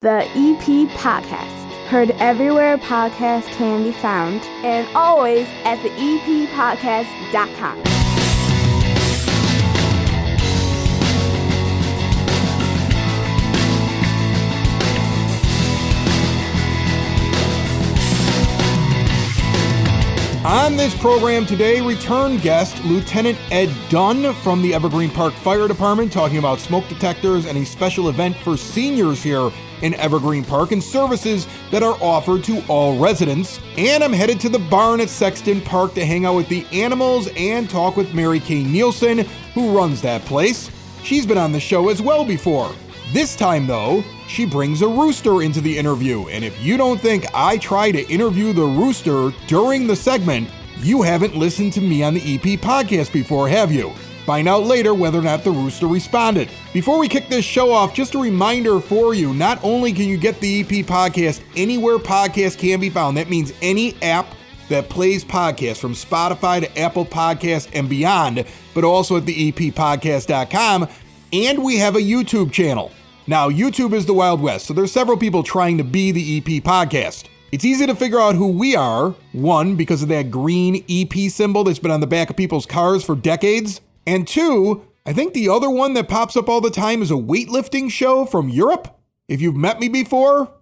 The EP Podcast. Heard everywhere podcasts can be found, and always at the EPPodcast.com. On this program today, return guest Lieutenant Ed Dunne from the Evergreen Park Fire Department, talking about smoke detectors and a special event for seniors here in Evergreen Park and services that are offered to all residents. And I'm headed to the barn at Sexton Park to hang out with the animals and talk with Mary Kay Nielsen, who runs that place. She's been on the show as well before. This time, though, she brings a rooster into the interview, and if you don't think I try to interview the rooster during the segment, you haven't listened to me on the EP podcast before, have you? Find out later whether or not the rooster responded. Before we kick this show off, just a reminder for you, not only can you get the EP podcast anywhere podcasts can be found, that means any app that plays podcasts from Spotify to Apple Podcasts and beyond, but also at the EPPodcast.com, and we have a YouTube channel. Now, YouTube is the Wild West, so there's several people trying to be the EP podcast. It's easy to figure out who we are, one, because of that green EP symbol that's been on the back of people's cars for decades, and two, I think the other one that pops up all the time is a weightlifting show from Europe. If you've met me before,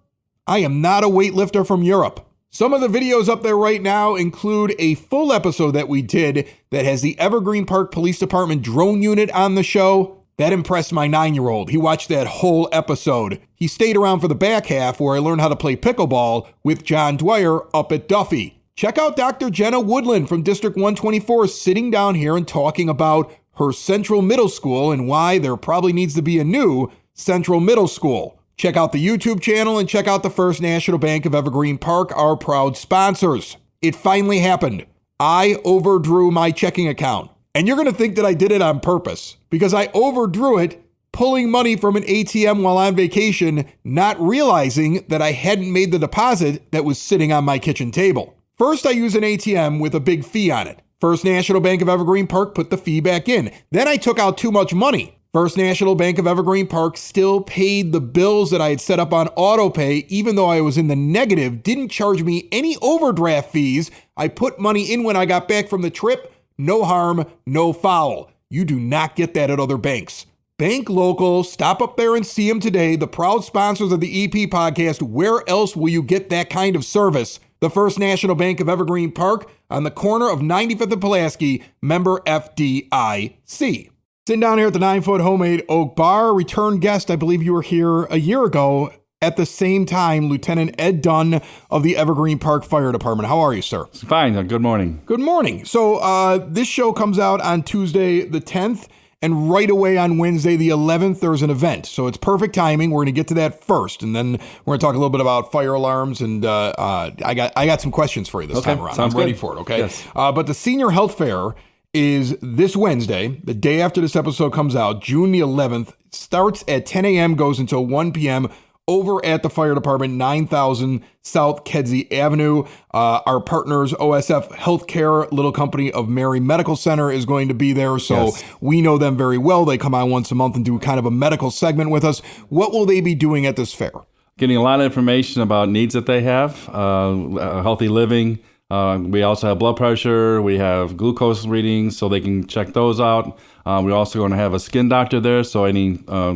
I am not a weightlifter from Europe. Some of the videos up there right now include a full episode that we did that has the Evergreen Park Police Department drone unit on the show. That impressed my 9-year-old. He watched that whole episode. He stayed around for the back half where I learned how to play pickleball with John Dwyer up at Duffy. Check out Dr. Jenna Woodland from District 124 sitting down here and talking about her Central Middle School and why there probably needs to be a new Central Middle School. Check out the YouTube channel and check out the First National Bank of Evergreen Park, our proud sponsors. It finally happened. I overdrew my checking account. And you're going to think that I did it on purpose because I overdrew it pulling money from an ATM while on vacation, not realizing that I hadn't made the deposit that was sitting on my kitchen table. First, I used an ATM with a big fee on it. First National Bank of Evergreen Park put the fee back in. Then I took out too much money. First National Bank of Evergreen Park still paid the bills that I had set up on auto pay, even though I was in the negative, didn't charge me any overdraft fees. I put money in when I got back from the trip. No harm, no foul. You do not get that at other banks. Bank local, stop up there and see them today. The proud sponsors of the EP podcast. Where else will you get that kind of service? The First National Bank of Evergreen Park on the corner of 95th and Pulaski, member FDIC. Sitting down here at the 9-foot homemade oak bar, return guest, I believe you were here a year ago. At the same time, Lieutenant Ed Dunne of the Evergreen Park Fire Department. How are you, sir? Fine. Good morning. Good morning. So this show comes out on Tuesday the 10th, and right away on Wednesday the 11th, there's an event. So it's perfect timing. We're going to get to that first, and then we're going to talk a little bit about fire alarms, and I got some questions for you this time around. Sounds I'm ready good. for it, okay? Yes. But the Senior Health Fair is this Wednesday, the day after this episode comes out, June the 11th. It starts at 10 a.m., goes until 1 p.m., over at the fire department, 9000 South Kedzie Avenue. Our partners, OSF Healthcare, little company of Mary Medical Center, is going to be there. So yes, we know them very well. They come on once a month and do kind of a medical segment with us. What will they be doing at this fair? Getting a lot of information about needs that they have, healthy living. We also have blood pressure. We have glucose readings, so they can check those out. We're also going to have a skin doctor there, so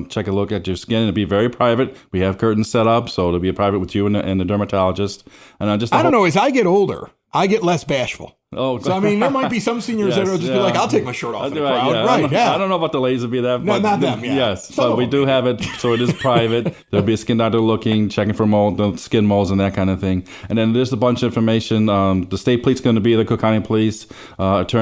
check a look at your skin. It'll be very private. We have curtains set up, so it'll be private with you and the dermatologist. And I don't know. As I get older, I get less bashful. Oh, so I mean, there might be some seniors that will just be like, "I'll take my shirt off in the crowd." Right? I don't know about the ladies will be that. No, not them. Yeah. Yes, but we do have it, so it is private. There'll be a skin doctor looking, checking for mold, the skin molds, and that kind of thing. And then there's a bunch of information. The state police going to be the Cook County Police,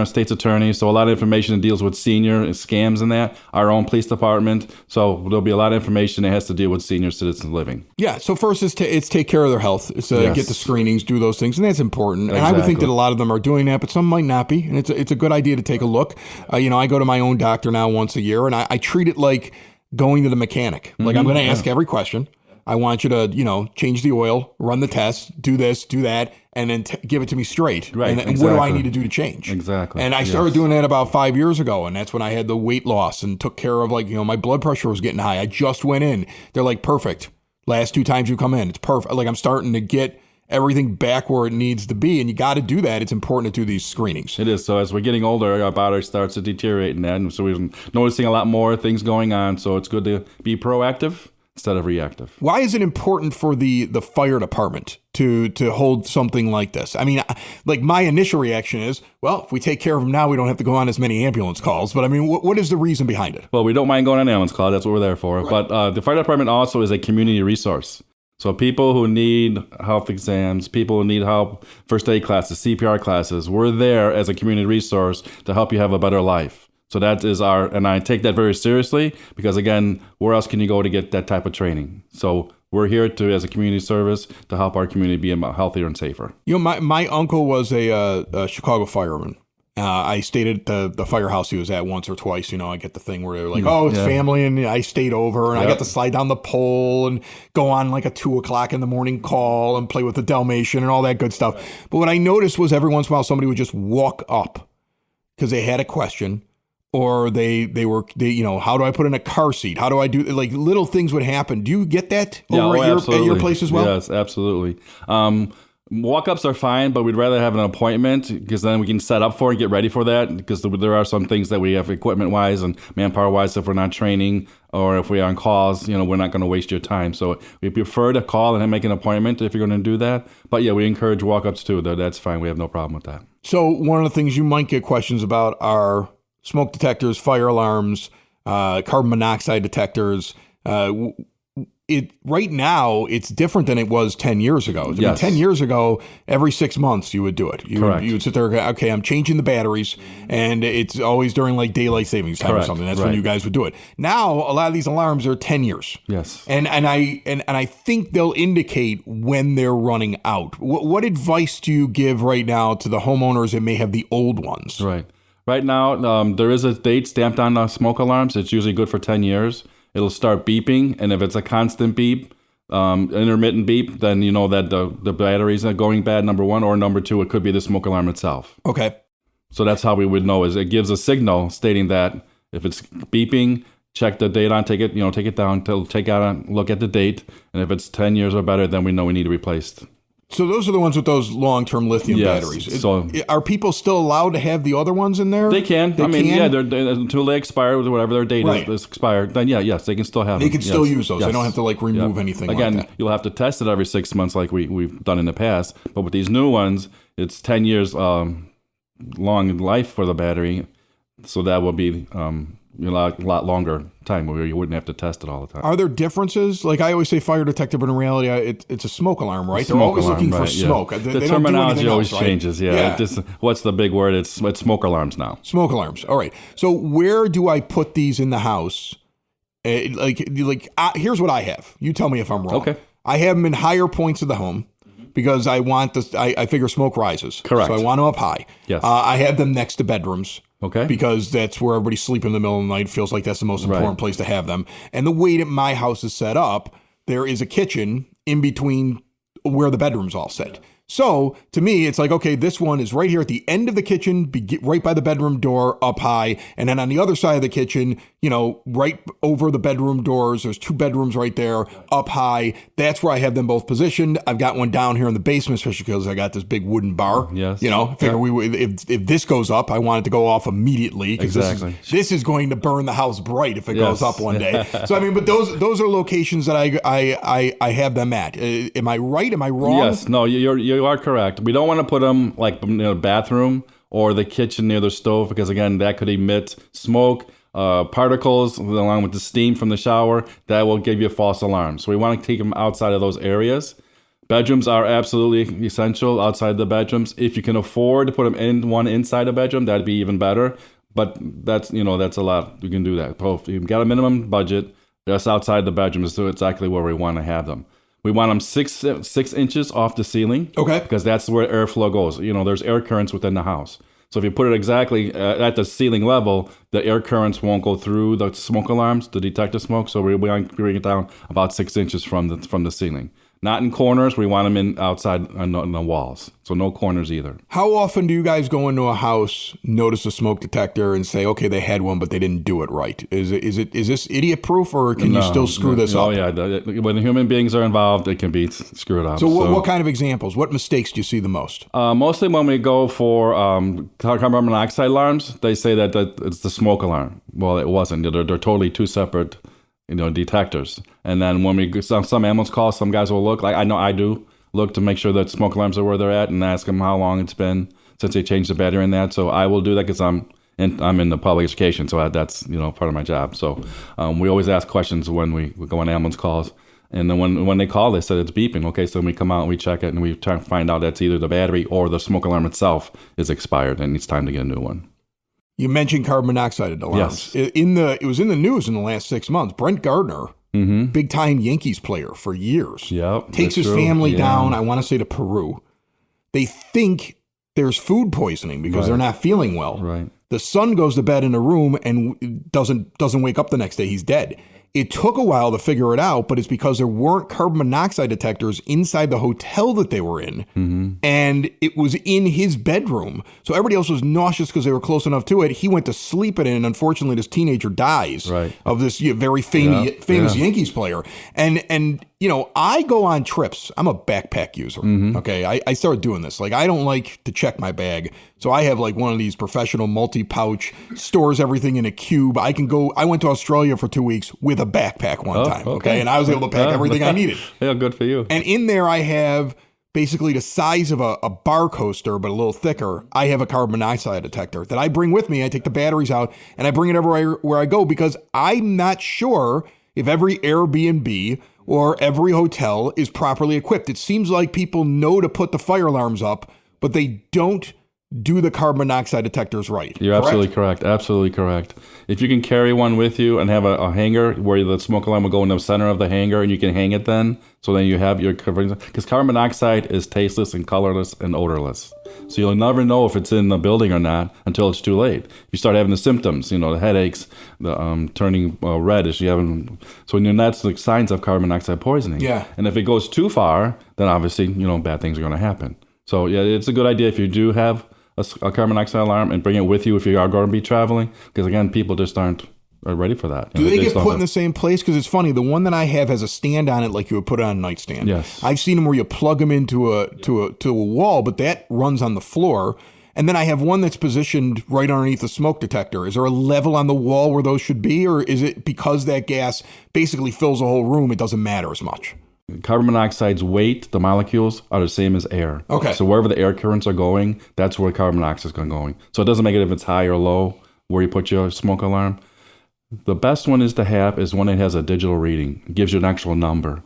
state's attorney. So a lot of information that deals with senior scams and that. Our own police department. So there'll be a lot of information that has to deal with senior citizens living. Yeah. So first is it's take care of their health. It's get the screenings, do those things, and that's important. Exactly. And I would think that a lot of them are doing that, but some might not be, and it's a good idea to take a look. I go to my own doctor now once a year, and I treat it like going to the mechanic. Like I'm going to ask every question. I want you to, change the oil, run the test, do this, do that, and then give it to me straight. Right. And what do I need to do to change? Exactly. And I started doing that about 5 years ago, and that's when I had the weight loss and took care of my blood pressure was getting high. I just went in. They're like, perfect. Last 2 times you come in, it's perfect. Like I'm starting to get everything back where it needs to be, and you got to do that. It's important to do these screenings. It is. So as we're getting older, our body starts to deteriorate in that, and so we're noticing a lot more things going on. So it's good to be proactive instead of reactive. Why is it important for the fire department to hold something like this? I mean, like my initial reaction is, well, if we take care of them now, we don't have to go on as many ambulance calls. But I mean, what is the reason behind it? Well, we don't mind going on an ambulance call. That's what we're there for. Right. But the fire department also is a community resource. So people who need health exams, people who need help, first aid classes, CPR classes, we're there as a community resource to help you have a better life. So that is and I take that very seriously because, again, where else can you go to get that type of training? So we're here as a community service to help our community be healthier and safer. You know, my uncle was a Chicago fireman. I stayed at the firehouse he was at once or twice. You know, I get the thing where they're like, oh, it's family, and I stayed over, and I got to slide down the pole and go on like a 2:00 in the morning call and play with the Dalmatian and all that good stuff. But what I noticed was every once in a while somebody would just walk up because they had a question, or they you know, how do I put in a car seat? How do I do, like, little things would happen. Do you get that over at your place as well? Yes, absolutely. Walk-ups are fine, but we'd rather have an appointment because then we can set up for and get ready for that, because there are some things that we have equipment-wise and manpower-wise if we're not training or if we're on calls, you know, we're not going to waste your time. So we prefer to call and make an appointment if you're going to do that. But yeah, we encourage walk-ups too. That's fine. We have no problem with that. So one of the things you might get questions about are smoke detectors, fire alarms, carbon monoxide detectors. Right now, it's different than it was 10 years ago. I mean, 10 years ago, every 6 months you would do it. You would sit there, okay, I'm changing the batteries, and it's always during like daylight savings time or something. That's when you guys would do it. Now, a lot of these alarms are 10 years. Yes. And I think they'll indicate when they're running out. What advice do you give right now to the homeowners that may have the old ones? Right now, there is a date stamped on the smoke alarms. It's usually good for 10 years. It'll start beeping, and if it's a constant beep, intermittent beep, then you know that the batteries are going bad, number one, or number two, it could be the smoke alarm itself. Okay. So that's how we would know, is it gives a signal stating that if it's beeping, check the date on, take it down, take out and look at the date, and if it's 10 years or better, then we know we need to replace it. So those are the ones with those long-term lithium batteries. So are people still allowed to have the other ones in there? They can. They're, until they expire, whatever their date is expired, then yes, they can still have them. They can still use those. They don't have to remove anything Again, like that. You'll have to test it every 6 months like we've done in the past. But with these new ones, it's 10 years long life for the battery. So that will be a lot longer time where you wouldn't have to test it all the time. Are there differences? Like I always say fire detector, but in reality, it's a smoke alarm, right? They're always looking for smoke. The terminology always changes, what's the big word? It's smoke alarms now. Smoke alarms. All right. So where do I put these in the house? Here's what I have. You tell me if I'm wrong. Okay. I have them in higher points of the home because I want this. I figure smoke rises. Correct. So I want them up high. Yes. I have them next to bedrooms. Okay. Because that's where everybody's sleeping in the middle of the night. Feels like that's the most important place to have them. And the way that my house is set up, there is a kitchen in between where the bedrooms all sit. So to me, it's like, okay, this one is right here at the end of the kitchen, right by the bedroom door, up high. And then on the other side of the kitchen, right over the bedroom doors, there's 2 bedrooms right there, up high. That's where I have them both positioned. I've got one down here in the basement, especially because I got this big wooden bar. Yes. Figure if this goes up, I want it to go off immediately. Exactly. This is going to burn the house bright if it goes up one day. So, but those are locations that I have them at. Am I right? Am I wrong? Yes. No, you are correct. We don't want to put them like near the bathroom or the kitchen near the stove because, again, that could emit smoke, particles along with the steam from the shower. That will give you a false alarm. So we want to take them outside of those areas. Bedrooms are absolutely essential outside the bedrooms. If you can afford to put them in one inside a bedroom, that'd be even better. But that's a lot. You can do that. So if you've got a minimum budget, just outside the bedroom is exactly where we want to have them. We want them 6 inches off the ceiling. Okay. Because that's where airflow goes. There's air currents within the house. So if you put it exactly at the ceiling level, the air currents won't go through the smoke alarms, the detector smoke. So we want to bring it down about 6 inches from the ceiling. Not in corners. We want them in outside on the walls. So no corners either. How often do you guys go into a house, notice a smoke detector, and say, okay, they had one, but they didn't do it right? Is this idiot proof, or can you still screw this up? Oh yeah, when human beings are involved, it can be screwed up. So what kind of examples? What mistakes do you see the most? Mostly when we go for carbon monoxide alarms, they say that it's the smoke alarm. Well, it wasn't. They're totally two separate, detectors. And then when we some ambulance calls, some guys will look, like I know I do, look to make sure that smoke alarms are where they're at and ask them how long it's been since they changed the battery in that. So I will do that because I'm in the public education, so that's part of my job. So we always ask questions when we go on ambulance calls. And then when they call, they said it's beeping. Okay, so we come out and we check it and we try to find out that's either the battery or the smoke alarm itself is expired and it's time to get a new one. You mentioned carbon monoxide alarms. Yes. It was in the news in the last 6 months. Brent Gardner, big-time Yankees player for years, takes his family down, I want to say to Peru. They think there's food poisoning because they're not feeling well. Right. The son goes to bed in a room and doesn't wake up the next day. He's dead. It took a while to figure it out, but it's because there weren't carbon monoxide detectors inside the hotel that they were in. And it was in his bedroom. So everybody else was nauseous because they were close enough to it. He went to sleep in it, and unfortunately this teenager dies of this very famous Yankees player. And I go on trips. I'm a backpack user. Okay. I started doing this. Like, I don't like to check my bag. So I have like one of these professional multi-pouch, stores everything in a cube. I went to Australia for 2 weeks with a backpack one time. Okay. And I was able to pack everything I needed. Yeah, good for you. And in there I have basically the size of a bar coaster, but a little thicker. I have a carbon monoxide detector that I bring with me. I take the batteries out and I bring it everywhere where I go because I'm not sure if every Airbnb or every hotel is properly equipped. It seems like people know to put the fire alarms up, but they don't do the carbon monoxide detectors right. You're absolutely correct. Absolutely correct. If you can carry one with you and have a hanger where the smoke alarm will go in the center of the hanger and you can hang it then, so then you have your covering. Because carbon monoxide is tasteless and colorless and odorless. So you'll never know if it's in the building or not until it's too late. You start having the symptoms, the headaches, the turning reddish. So that's the signs of carbon monoxide poisoning. Yeah. And if it goes too far, then obviously, bad things are going to happen. So yeah, it's a good idea if you do have a carbon monoxide alarm and bring it with you if you are going to be traveling. Because again, people just aren't ready for that. Do they get put in the same place? Because it's funny, the one that I have has a stand on it like you would put it on a nightstand. Yes. I've seen them where you plug them into a wall, but that runs on the floor. And then I have one that's positioned right underneath the smoke detector. Is there a level on the wall where those should be? Or is it because that gas basically fills the whole room, it doesn't matter as much? Carbon monoxide's weight, the molecules, are the same as air. Okay. So wherever the air currents are going, that's where carbon monoxide is going. So it doesn't make it if it's high or low where you put your smoke alarm. The best one is to have is one that has a digital reading. It gives you an actual number.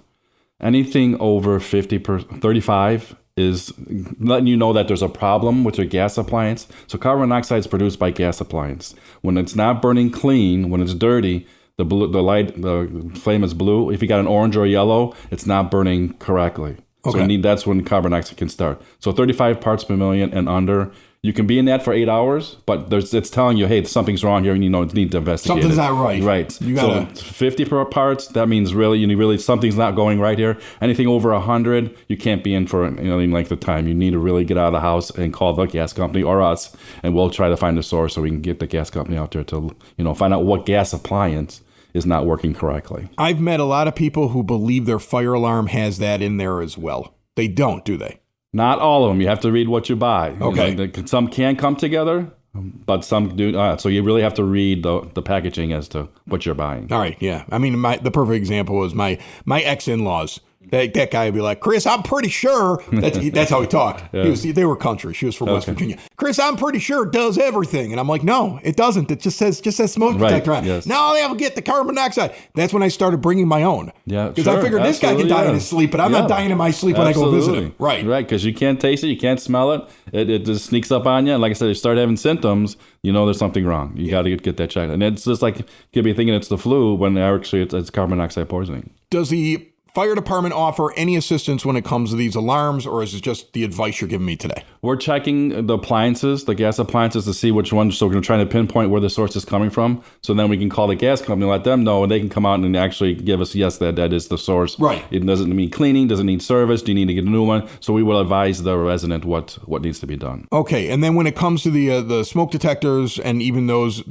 Anything over 35 is letting you know that there's a problem with your gas appliance. So carbon monoxide is produced by gas appliance. When it's not burning clean, when it's dirty, the flame is blue. If you got an orange or a yellow, it's not burning correctly. Okay. So that's when carbon monoxide can start. So 35 parts per million and under. You can be in that for 8 hours, but it's telling you, hey, something's wrong here, and you need to investigate. Something's not right. Right. You gotta... So 50 parts, that means really something's not going right here. Anything over 100, you can't be in for any length of time. You need to really get out of the house and call the gas company or us, and we'll try to find the source so we can get the gas company out there to find out what gas appliance is not working correctly. I've met a lot of people who believe their fire alarm has that in there as well. They don't, do they? Not all of them. You have to read what you buy. Okay. Some can come together, but some do not. So you really have to read the packaging as to what you're buying. All right, yeah. I mean, the perfect example was my ex-in-laws. That guy would be like, Chris, I'm pretty sure. That's how he talked. Yeah. They were country. She was from West Virginia. Chris, I'm pretty sure it does everything. And I'm like, no, it doesn't. It just says smoke detector on. Yes. No, they'll get the carbon monoxide. That's when I started bringing my own. Yeah, because I figured this guy can die in his sleep, but I'm not dying in my sleep when I go visit him. Right. Right, because you can't taste it, you can't smell it. It just sneaks up on you. And like I said, you start having symptoms, there's something wrong. You got to get that checked. And it's just like, you could be thinking it's the flu when actually it's carbon monoxide poisoning. Does the fire department offer any assistance when it comes to these alarms, or is it just the advice you're giving me today? We're checking the appliances, the gas appliances, to see which ones. So we're going to try to pinpoint where the source is coming from. So then we can call the gas company, let them know, and they can come out and actually give us, yes, that is the source. Right. It doesn't need cleaning, doesn't need service. Do you need to get a new one? So we will advise the resident what needs to be done. Okay, and then when it comes to the smoke detectors and even those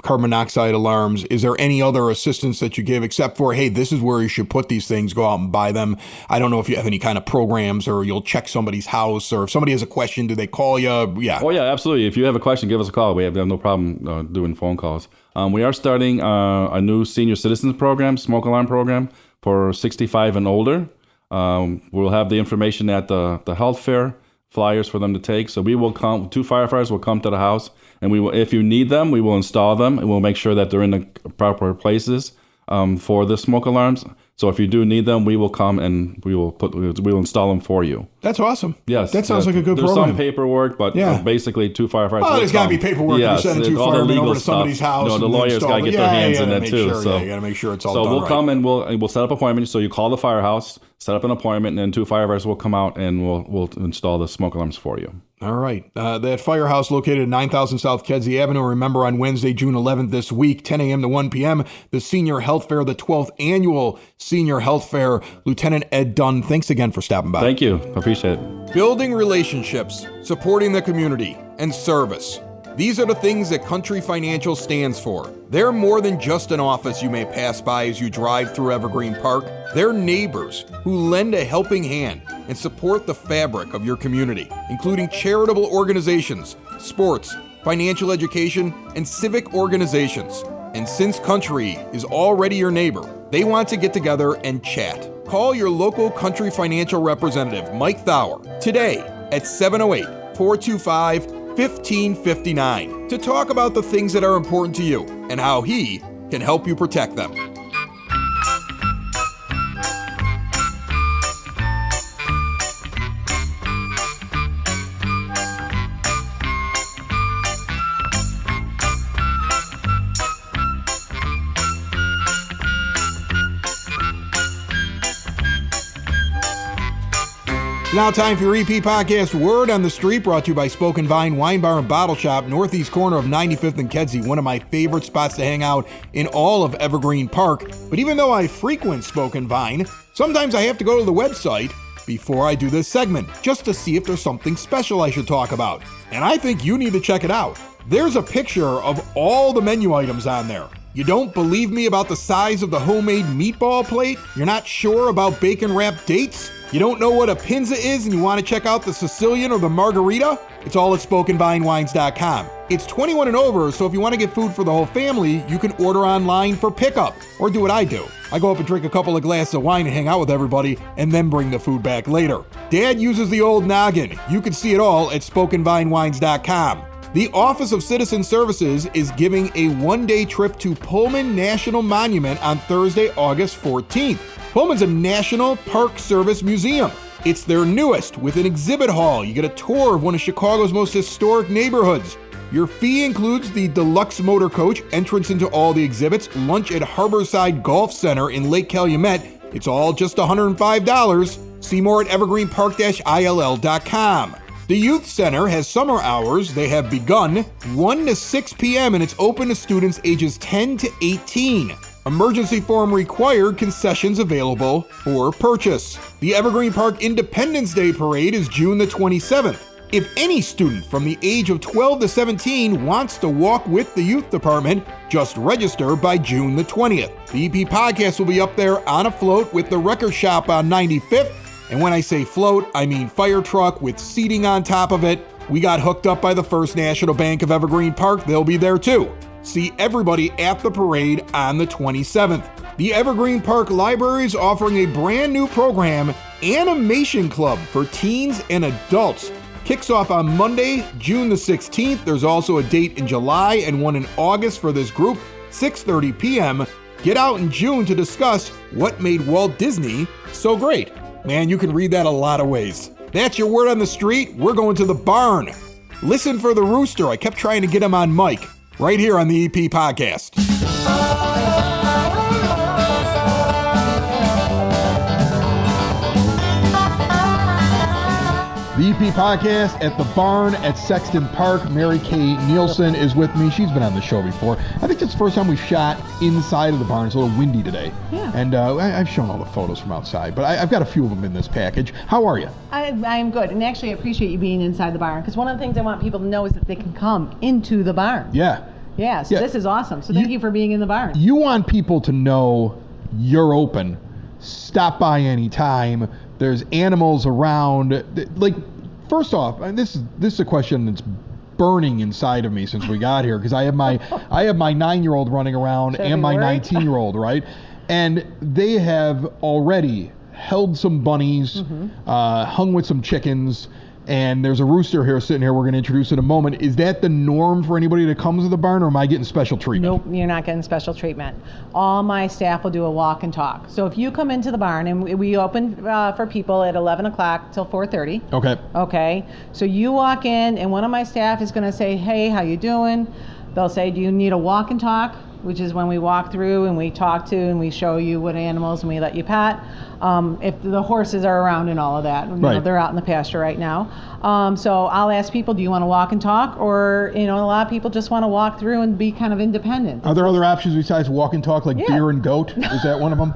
carbon monoxide alarms, is there any other assistance that you give except for, hey, this is where you should put these things, go out and buy them? I don't know if you have any kind of programs, or you'll check somebody's house, or if somebody has a question, do they call you? Yeah. Oh, yeah, absolutely. If you have a question, give us a call. We have no problem doing phone calls. We are starting a new senior citizens program, smoke alarm program for 65 and older. We'll have the information at the health fair, flyers for them to take. So we will come, 2 firefighters will come to the house, and we will, if you need them, we will install them, and we'll make sure that they're in the proper places for the smoke alarms. So if you do need them, we will come and we will install them for you. That's awesome. Yes. That sounds like a good there's program. There's some paperwork, but basically 2 firefighters. Oh, there's got to be paperwork. Yes, You're sending 2 firemen over to somebody's house. No, the lawyers got to get their hands in it too. So you got to make sure it's all done right. So we'll come and we'll set up appointments. So you call the firehouse, set up an appointment, and then 2 firefighters will come out and we'll install the smoke alarms for you. All right. That firehouse located at 9000 South Kedzie Avenue. Remember, on Wednesday, June 11th this week, 10 a.m. to 1 p.m., the Senior Health Fair, the 12th Annual Senior Health Fair. Lieutenant Ed Dunne, thanks again for stopping by. Thank you. Appreciate it. Building relationships, supporting the community, and service. These are the things that Country Financial stands for. They're more than just an office you may pass by as you drive through Evergreen Park. They're neighbors who lend a helping hand and support the fabric of your community, including charitable organizations, sports, financial education, and civic organizations. And since Country is already your neighbor, they want to get together and chat. Call your local Country Financial representative, Mike Thauer, today at 708-425-1559 to talk about the things that are important to you and how he can help you protect them. Now time for your EP Podcast Word on the Street, brought to you by Spoken Vine Wine Bar and Bottle Shop, northeast corner of 95th and Kedzie, one of my favorite spots to hang out in all of Evergreen Park. But even though I frequent Spoken Vine, sometimes I have to go to the website before I do this segment, just to see if there's something special I should talk about. And I think you need to check it out. There's a picture of all the menu items on there. You don't believe me about the size of the homemade meatball plate? You're not sure about bacon-wrapped dates? You don't know what a pinza is and you want to check out the Sicilian or the margarita? It's all at SpokenVineWines.com. It's 21 and over, so if you want to get food for the whole family, you can order online for pickup. Or do what I do. I go up and drink a couple of glasses of wine and hang out with everybody, and then bring the food back later. Dad uses the old noggin. You can see it all at SpokenVineWines.com. The Office of Citizen Services is giving a one-day trip to Pullman National Monument on Thursday, August 14th. Pullman's a National Park Service museum. It's their newest, with an exhibit hall. You get a tour of one of Chicago's most historic neighborhoods. Your fee includes the deluxe motor coach, entrance into all the exhibits, lunch at Harborside Golf Center in Lake Calumet. It's all just $105. See more at evergreenpark-ill.com. The Youth Center has summer hours. They have begun 1 to 6 p.m. and it's open to students ages 10 to 18. Emergency form required, concessions available for purchase. The Evergreen Park Independence Day Parade is June the 27th. If any student from the age of 12 to 17 wants to walk with the youth department, just register by June the 20th. The EP Podcast will be up there on a float with the record shop on 95th. And when I say float, I mean fire truck with seating on top of it. We got hooked up by the First National Bank of Evergreen Park. They'll be there too. See everybody at the parade on the 27th. The Evergreen Park Library is offering a brand new program, Animation Club for teens and adults. Kicks off on Monday, June the 16th. There's also a date in July and one in August for this group, 6:30 p.m. Get out in June to discuss what made Walt Disney so great. Man, you can read that a lot of ways. That's your word on the street. We're going to the barn. Listen for the rooster. I kept trying to get him on mic. Right here on the EP Podcast. The EP Podcast at the barn at Sexton Park. Mary Kay Nielsen is with me. She's been on the show before. I think it's the first time we've shot inside of the barn. It's a little windy today. Yeah. And I've shown all the photos from outside, but I've got a few of them in this package. How are you? I'm good. And actually, I appreciate you being inside the barn, because one of the things I want people to know is that they can come into the barn. Yeah. Yeah, so this is awesome. So thank you for being in the barn. You want people to know you're open. Stop by anytime. There's animals around. Like, first off, and this is a question that's burning inside of me since we got here, because I have my 9-year-old running around and my 19-year-old, right? And they have already held some bunnies, hung with some chickens, and there's a rooster here sitting here we're going to introduce in a moment. Is that the norm for anybody that comes to the barn, or am I getting special treatment? Nope, you're not getting special treatment. All my staff will do a walk and talk. So if you come into the barn, and we open for people at 11 o'clock till 4:30. Okay. Okay. So you walk in, and one of my staff is going to say, hey, how you doing? They'll say, do you need a walk and talk? Which is when we walk through and we talk to and we show you what animals and we let you pet. If the horses are around and all of that, you know, they're out in the pasture right now. So I'll ask people, do you want to walk and talk? Or, a lot of people just want to walk through and be kind of independent. Are there other options besides walk and talk, like beer and goat? Is that one of them?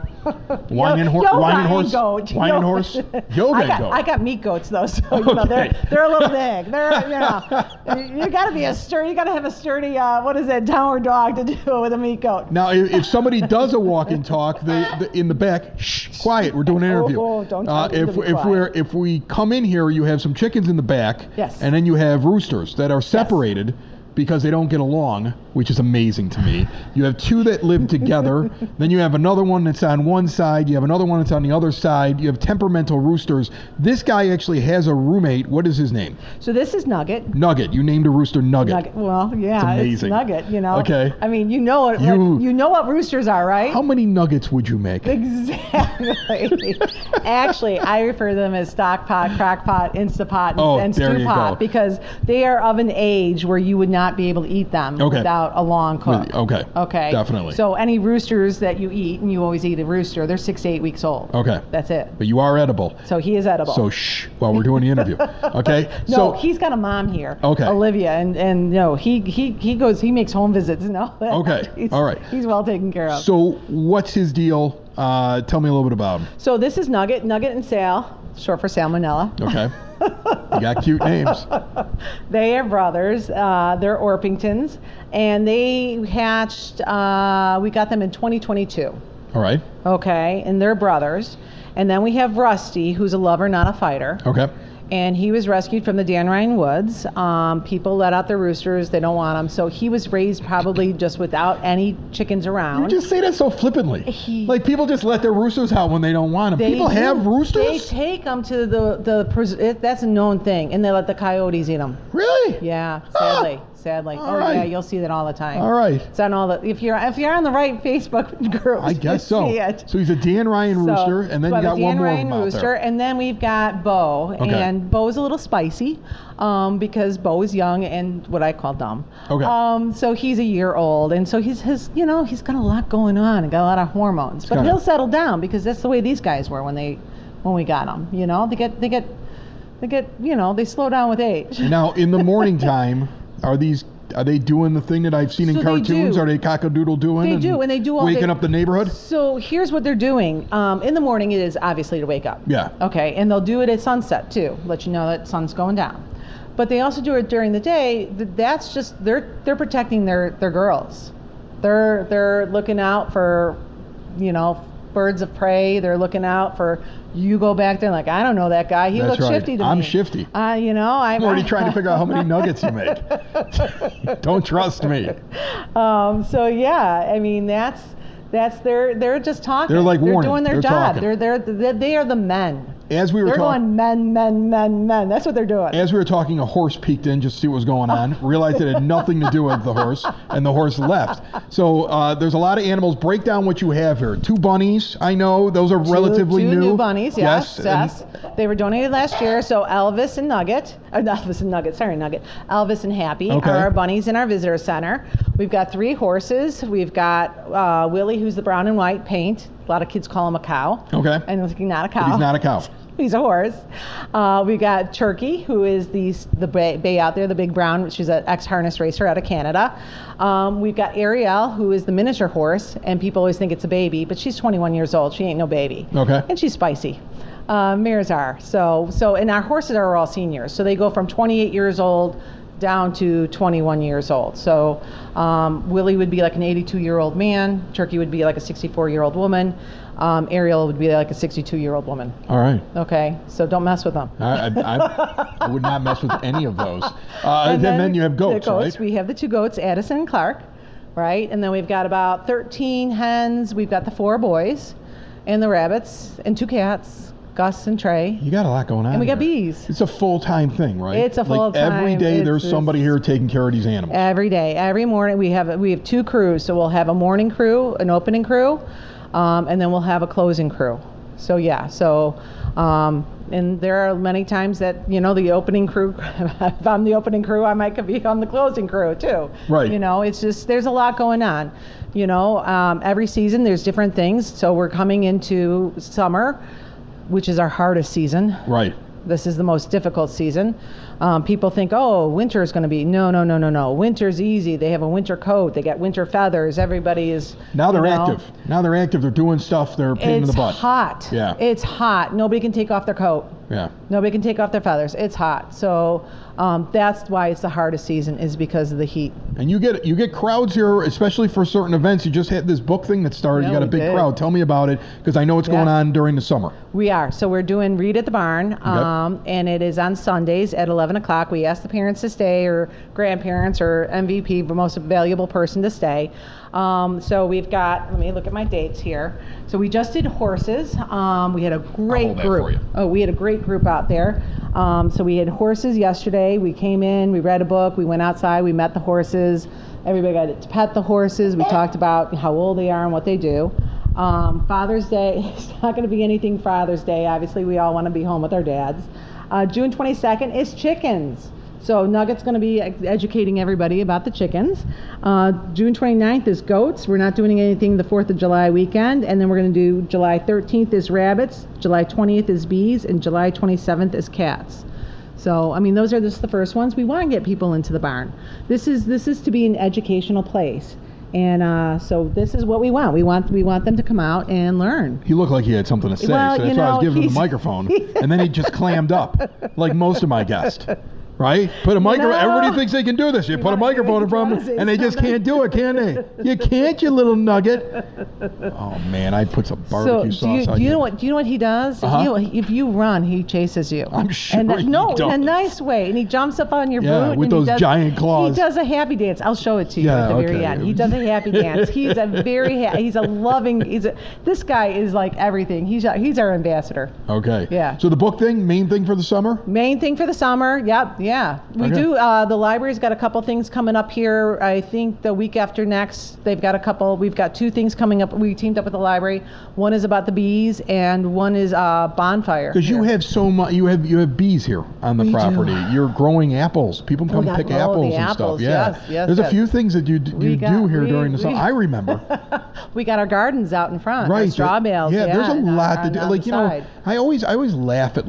Wine and horse? Wine and horse? Goat. Wine and horse? Yoga and goat. I got meat goats though, so they're a little big. You got to be you got to have a sturdy, downward dog to do it with a meat goat. Now, if somebody does a walk and talk, they in the back, shh, quiet. We're doing an interview. Don't tell them to be quiet. If we come in here, you have some chickens in the back. Yes. And then you have roosters that are separated because they don't get along, which is amazing to me. You have two that live together. Then you have another one that's on one side. You have another one that's on the other side. You have temperamental roosters. This guy actually has a roommate. What is his name? So this is Nugget. Nugget. You named a rooster Nugget. Well, yeah, it's Nugget. Okay. I mean, you know what roosters are, right? How many nuggets would you make? Exactly. Actually, I refer to them as stock pot, crock pot, Instapot, and stew pot, because they are of an age where you would not be able to eat them without a long cook. Okay. Definitely. So any roosters that you eat, and you always eat a rooster, they're 6 to 8 weeks old. Okay. That's it. But you are edible. So he is edible. So shh, while we're doing the interview. Okay. No, he's got a mom here. Okay. Olivia, and no, he makes home visits and all that. Okay. All right. He's well taken care of. So what's his deal? Tell me a little bit about him. So this is Nugget and Sal, short for salmonella. Okay. You got cute names. They are brothers. They're Orpingtons, and they hatched. We got them in 2022. All right. Okay, and they're brothers. And then we have Rusty, who's a lover, not a fighter. Okay. And he was rescued from the Dan Ryan Woods. People let out their roosters. They don't want them. So he was raised probably just without any chickens around. You just say that so flippantly. Like people just let their roosters out when they don't want them. People have roosters? They take them to that's a known thing. And they let the coyotes eat them. Really? Yeah, sadly. Sadly. Yeah, you'll see that all the time. All right. It's on all the if you're on the right Facebook group. I guess so. See it. So he's a Dan Ryan rooster, and then you got one more of them out there. And then we've got Bo, and Bo's a little spicy, because Bo is young and what I call dumb. Okay. So he's a year old, and so he's got a lot going on and got a lot of hormones, but he'll settle down because that's the way these guys were when we got them. They slow down with age. Now in the morning time. Are they doing the thing that I've seen in cartoons? Are they cock-a-doodle doing? They do, and they do all waking up the neighborhood. So here's what they're doing. In the morning, it is obviously to wake up. Yeah. Okay, and they'll do it at sunset too, let you know that sun's going down. But they also do it during the day. That's just they're protecting their girls. They're looking out for, birds of prey. They're looking out for. You go back there like, I don't know that guy. He looks shifty to me. I'm shifty. I'm already trying to figure out how many nuggets you make. Don't trust me. So yeah, I mean that's they're just talking. They're like warning. They're doing their job. Talking. They are the men. As we were going men. That's what they're doing. As we were talking, a horse peeked in just to see what was going on. Realized it had nothing to do with the horse, and the horse left. So there's a lot of animals. Break down what you have here. 2 bunnies. I know those are relatively new. 2 new. New bunnies. Yes. They were donated last year. So Elvis and Nugget. Elvis and Happy are our bunnies in our visitor center. We've got 3 horses. We've got Willie, who's the brown and white paint. A lot of kids call him a cow. Okay. And he's not a cow. But he's not a cow. He's a horse. We got Turkey, who is the bay out there, the big brown. She's an ex-harness racer out of Canada. We've got Ariel, who is the miniature horse, and people always think it's a baby, but she's 21 years old. She ain't no baby. Okay. And she's spicy. Mares are. And our horses are all seniors. So they go from 28 years old down to 21 years old. So Willie would be like an 82-year-old man. Turkey would be like a 64-year-old woman. Ariel would be like a 62-year-old woman. All right. Okay, so don't mess with them. I would not mess with any of those. And then you have goats, right? We have the 2 goats, Addison and Clark, right? And then we've got about 13 hens. We've got the 4 boys and the rabbits and 2 cats, Gus and Trey. You got a lot going on. And we got here. bees. It's a full-time thing, right? It's a full-time. Every day there's somebody here taking care of these animals. Every day. Every morning we have 2 crews. So we'll have a morning crew, an opening crew, and then we'll have a closing crew. So yeah. And there are many times that, the opening crew, if I'm the opening crew, I might be on the closing crew too. Right. It's just, there's a lot going on. Every season there's different things. So we're coming into summer, which is our hardest season. Right. This is the most difficult season. People think, winter is going to be, no. Winter's easy. They have a winter coat. They got winter feathers. Everybody is. Now they're active. They're doing stuff. They're a pain in the butt. It's hot. Yeah. It's hot. Nobody can take off their coat. Yeah. Nobody can take off their feathers. It's hot. So that's why it's the hardest season, is because of the heat. And you get crowds here, especially for certain events. You just had this book thing that started. Yeah, you got a big crowd. Tell me about it, because I know it's going on during the summer. We are. So we're doing Read at the Barn, and it is on Sundays at 11 o'clock. We ask the parents to stay, or grandparents, or MVP, the most valuable person to stay. So we've got, let me look at my dates here. So we just did horses. We had a great group. We had a great group out there. So we had horses yesterday. We came in, we read a book, we went outside, we met the horses. Everybody got to pet the horses. We talked about how old they are and what they do. Father's Day, it's not going to be anything Father's Day. Obviously, we all want to be home with our dads. June 22nd is chickens. So Nugget's going to be educating everybody about the chickens. June 29th is goats. We're not doing anything the 4th of July weekend. And then we're going to do July 13th is rabbits, July 20th is bees, and July 27th is cats. So, those are just the first ones. We want to get people into the barn. This is to be an educational place. And so this is what we want. We want them to come out and learn. He looked like he had something to say, well, so that's why I was giving him the microphone. And then he just clammed up, like most of my guests. Right? Put a microphone. Everybody thinks they can do this. You put a microphone in front of them, and they just can't do it, can they? You can't, you little nugget. Oh man, I put some barbecue sauce on you. Do you know what he does? If you run, he chases you. I'm sure. And he does. In a nice way. And he jumps up on your boot. With those giant claws. He does a happy dance. I'll show it to you at the very end. He does a happy dance. He's a this guy is like everything. He's our ambassador. Okay. Yeah. So the book thing, main thing for the summer? Main thing for the summer. Yep. Yeah. We do. The library's got a couple things coming up here. I think the week after next, they've got a couple. We've got 2 things coming up. We teamed up with the library. One is about the bees, and one is bonfire. Because you have so much. You have bees here on the property. You're growing apples. People come pick apples and stuff. Yeah. Yes, There's a few things that you do here during the summer. I remember. We got our gardens out in front. Right. Straw bales. Yeah. There's a lot to do. Like I always laugh at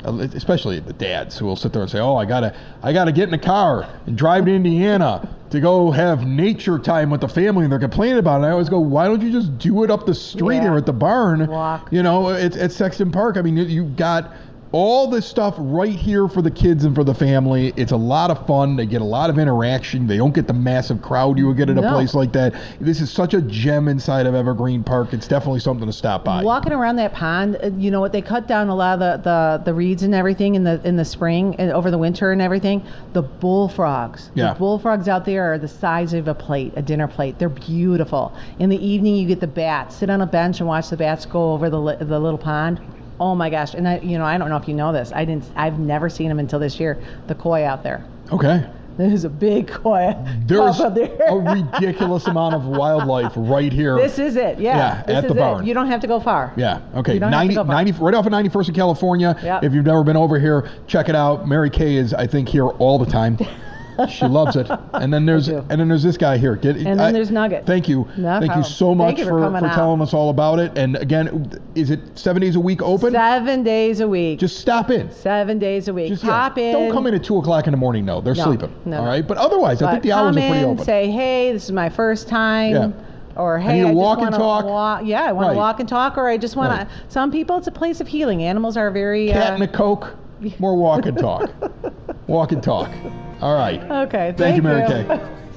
especially the dads who will sit there and say, I gotta get in a car and drive to Indiana to go have nature time with the family, and they're complaining about it. I always go, why don't you just do it up the street here at the barn? Walk. It's at Sexton Park. You've got all this stuff right here for the kids and for the family. It's a lot of fun. They get a lot of interaction. They don't get the massive crowd you would get at a place like that. This is such a gem inside of Evergreen Park. It's definitely something to stop by. Walking around that pond, you know what? They cut down a lot of the reeds and everything in the spring and over the winter and everything. The bullfrogs. Yeah. The bullfrogs out there are the size of a dinner plate. They're beautiful. In the evening, you get the bats. Sit on a bench and watch the bats go over the little pond. Oh my gosh! And I don't know if you know this. I've never seen them until this year. The koi out there. Okay. There's a big koi. There's a ridiculous amount of wildlife right here. This is it. Yeah. At the barn. You don't have to go far. Yeah. Okay. You don't have to go far. 90 right off of 91st in California. Yep. If you've never been over here, check it out. Mary Kay is, I think, here all the time. She loves it. And then there's this guy here. And then there's Nugget. Thank you. No Thank you problem. so much Thank you for coming out. telling us all about it. And again, is it 7 days a week open? 7 days a week. Just stop in. 7 days a week. Pop in. Don't come in at 2 o'clock in the morning. No, they're sleeping. No. All right. But otherwise, I think the hours are pretty open. Say, hey, this is my first time. Yeah. Or, hey, I need to I walk just and want talk. to I want Right. to walk and talk, or I just want to. Right. Some people, it's a place of healing. Animals are very. Cat and a Coke. More walk and talk. Walk and talk. All right. Okay. Thank you, Mary Kay.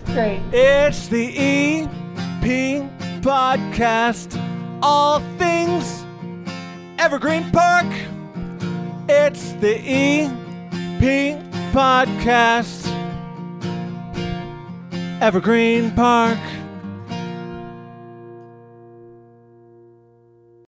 Great. It's the EP Podcast. All things Evergreen Park. It's the EP Podcast. Evergreen Park.